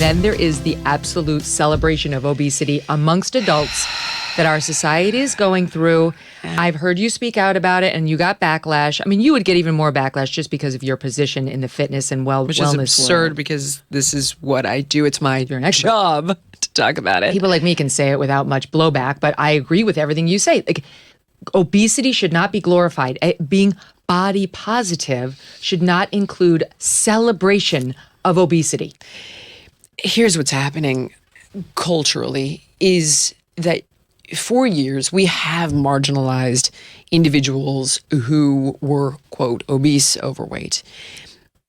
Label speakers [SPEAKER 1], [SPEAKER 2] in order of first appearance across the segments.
[SPEAKER 1] then there is the absolute celebration of obesity amongst adults that our society is going through. I've heard you speak out about it and you got backlash. I mean, you would get even more backlash just because of your position in the fitness and wellness.
[SPEAKER 2] Which is absurd because this is what I do. It's my job to talk about it.
[SPEAKER 1] People like me can say it without much blowback, but I agree with everything you say. Like, obesity should not be glorified. Being body positive should not include celebration of obesity.
[SPEAKER 2] Here's what's happening culturally is that for years, we have marginalized individuals who were, quote, obese, overweight.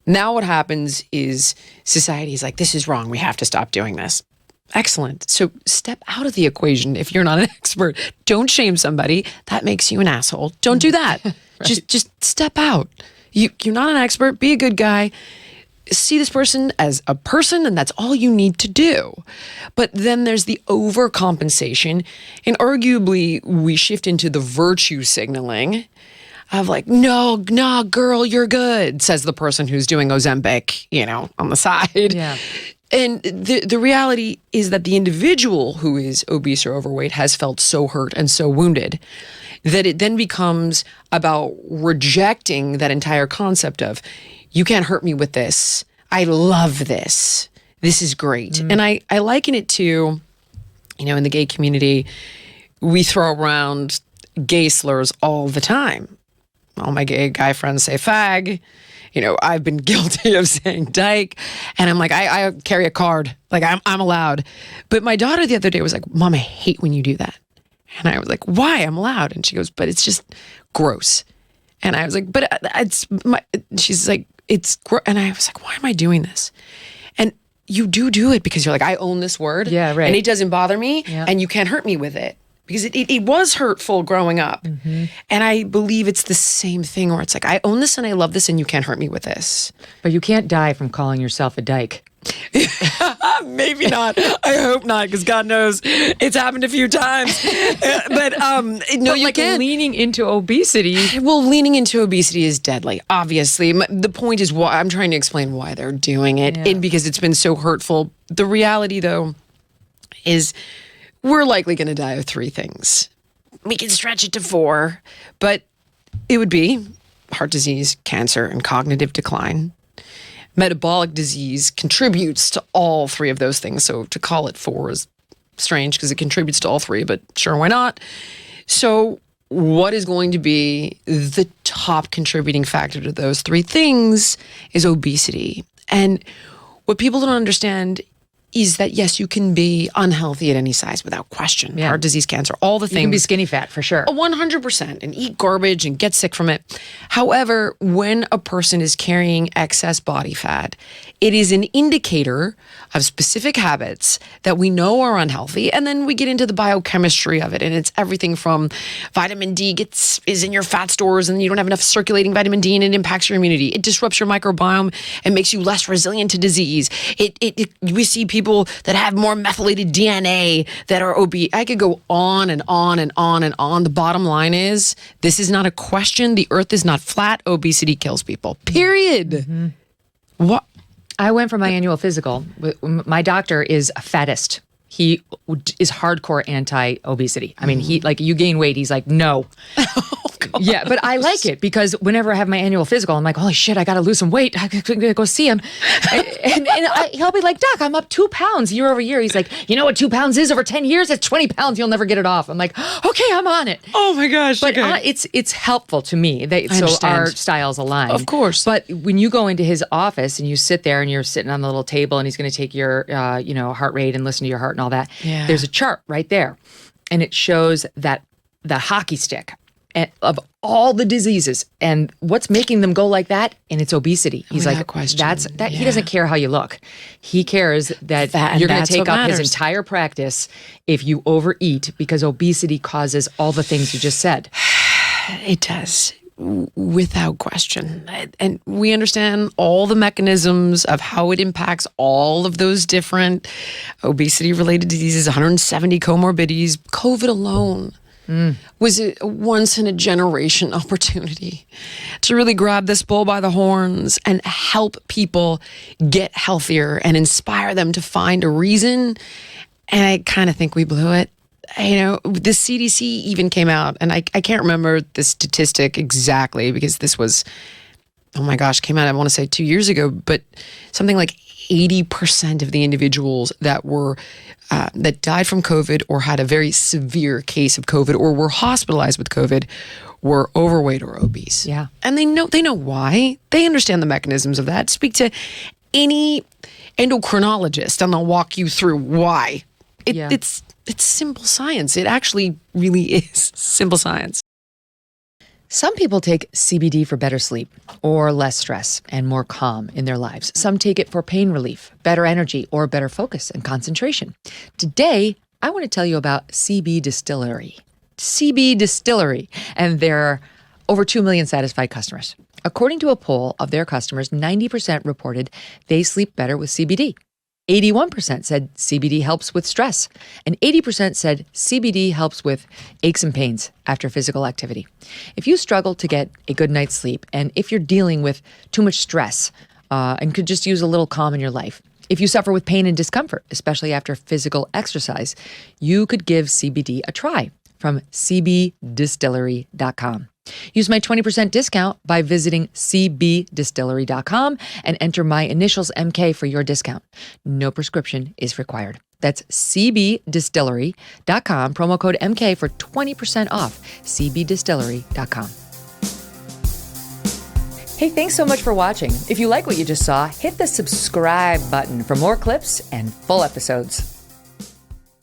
[SPEAKER 2] Now what happens is society is like, this is wrong. We have to stop doing this. Excellent. So step out of the equation if you're not an expert. Don't shame somebody. That makes you an asshole. Don't do that. Right. Just step out. You're not an expert. Be a good guy. See this person as a person, and that's all you need to do. But then there's the overcompensation, and arguably we shift into the virtue signaling of like, no, girl, you're good, says the person who's doing Ozempic, on the side.
[SPEAKER 1] Yeah.
[SPEAKER 2] And the reality is that the individual who is obese or overweight has felt so hurt and so wounded that it then becomes about rejecting that entire concept of, you can't hurt me with this. I love this. This is great. And I liken it to, in the gay community, we throw around gay slurs all the time. All my gay guy friends say fag. I've been guilty of saying dyke. And I'm like, I carry a card. Like, I'm allowed. But my daughter the other day was like, Mom, I hate when you do that. And I was like, why? I'm allowed. And she goes, but it's just gross. And I was like, but she's like, it's gross. And I was like, why am I doing this? And you do it because you're like, I own this word.
[SPEAKER 1] Yeah, right.
[SPEAKER 2] And it doesn't bother me.
[SPEAKER 1] Yeah.
[SPEAKER 2] And you can't hurt me with it. Because it was hurtful growing up. Mm-hmm. And I believe it's the same thing where it's like, I own this and I love this and you can't hurt me with this.
[SPEAKER 1] But you can't die from calling yourself a dyke.
[SPEAKER 2] Maybe not. I hope not, because God knows it's happened a few times. But no, you can't.
[SPEAKER 1] Leaning into obesity.
[SPEAKER 2] Well, leaning into obesity is deadly, obviously. The point is, why I'm trying to explain why they're doing it, and because it's been so hurtful. The reality, though, is we're likely going to die of 3 things. We can stretch it to 4, but it would be heart disease, cancer, and cognitive decline. Metabolic disease contributes to all 3 of those things. So to call it 4 is strange because it contributes to all 3, but sure, why not? So what is going to be the top contributing factor to those 3 things is obesity. And what people don't understand is that, yes, you can be unhealthy at any size without question. Yeah. Heart disease, cancer, all the things.
[SPEAKER 1] You can be skinny fat, for sure.
[SPEAKER 2] 100%, and eat garbage and get sick from it. However, when a person is carrying excess body fat, it is an indicator of specific habits that we know are unhealthy, and then we get into the biochemistry of it, and it's everything from vitamin D is in your fat stores, and you don't have enough circulating vitamin D, and it impacts your immunity. It disrupts your microbiome and makes you less resilient to disease. We see people that have more methylated DNA that are obese. I could go on and on and on and on. The bottom line is, this is not a question. The earth is not flat. Obesity kills people. Period. Mm-hmm. What?
[SPEAKER 1] I went for my annual physical. My doctor is a fattest. He is hardcore anti-obesity. I mean, you gain weight, he's like, no. Yeah, but I like it because whenever I have my annual physical, I'm like, holy shit, I got to lose some weight. I got to go see him. and he'll be like, Doc, I'm up 2 pounds year over year. He's like, you know what 2 pounds is over 10 years? It's 20 pounds. You'll never get it off. I'm like, okay, I'm on it.
[SPEAKER 2] Oh my gosh.
[SPEAKER 1] But
[SPEAKER 2] okay.
[SPEAKER 1] It's helpful to me. So our styles align.
[SPEAKER 2] Of course.
[SPEAKER 1] But when you go into his office and you sit there and you're sitting on the little table and he's going to take your, heart rate and listen to your heart and all that.
[SPEAKER 2] Yeah.
[SPEAKER 1] There's a chart right there. And it shows that the hockey stick of all the diseases and what's making them go like that, and it's obesity. He's like, he doesn't care how you look. He cares that you're going to take up his entire practice if you overeat, because obesity causes all the things you just said.
[SPEAKER 2] It does, without question. And we understand all the mechanisms of how it impacts all of those different obesity-related diseases, 170 comorbidities. COVID alone was a once in a generation opportunity to really grab this bull by the horns and help people get healthier and inspire them to find a reason. And I kind of think we blew it. You know, the CDC even came out, and I can't remember the statistic exactly because this was, oh my gosh, came out, I want to say 2 years ago, but something like 80% of the individuals that were that died from COVID or had a very severe case of COVID or were hospitalized with COVID were overweight or obese.
[SPEAKER 1] Yeah.
[SPEAKER 2] And they know why. They understand the mechanisms of that. Speak to any endocrinologist and they'll walk you through why. It's simple science. It actually really is simple science.
[SPEAKER 1] Some people take CBD for better sleep or less stress and more calm in their lives. Some take it for pain relief, better energy, or better focus and concentration. Today, I want to tell you about CB Distillery. CB Distillery, and their over 2 million satisfied customers. According to a poll of their customers, 90% reported they sleep better with CBD. 81% said CBD helps with stress, and 80% said CBD helps with aches and pains after physical activity. If you struggle to get a good night's sleep, and if you're dealing with too much stress and could just use a little calm in your life, if you suffer with pain and discomfort, especially after physical exercise, you could give CBD a try from cbdistillery.com. Use my 20% discount by visiting cbdistillery.com and enter my initials MK for your discount. No prescription is required. That's cbdistillery.com, promo code MK for 20% off, cbdistillery.com. Hey, thanks so much for watching. If you like what you just saw, hit the subscribe button for more clips and full episodes.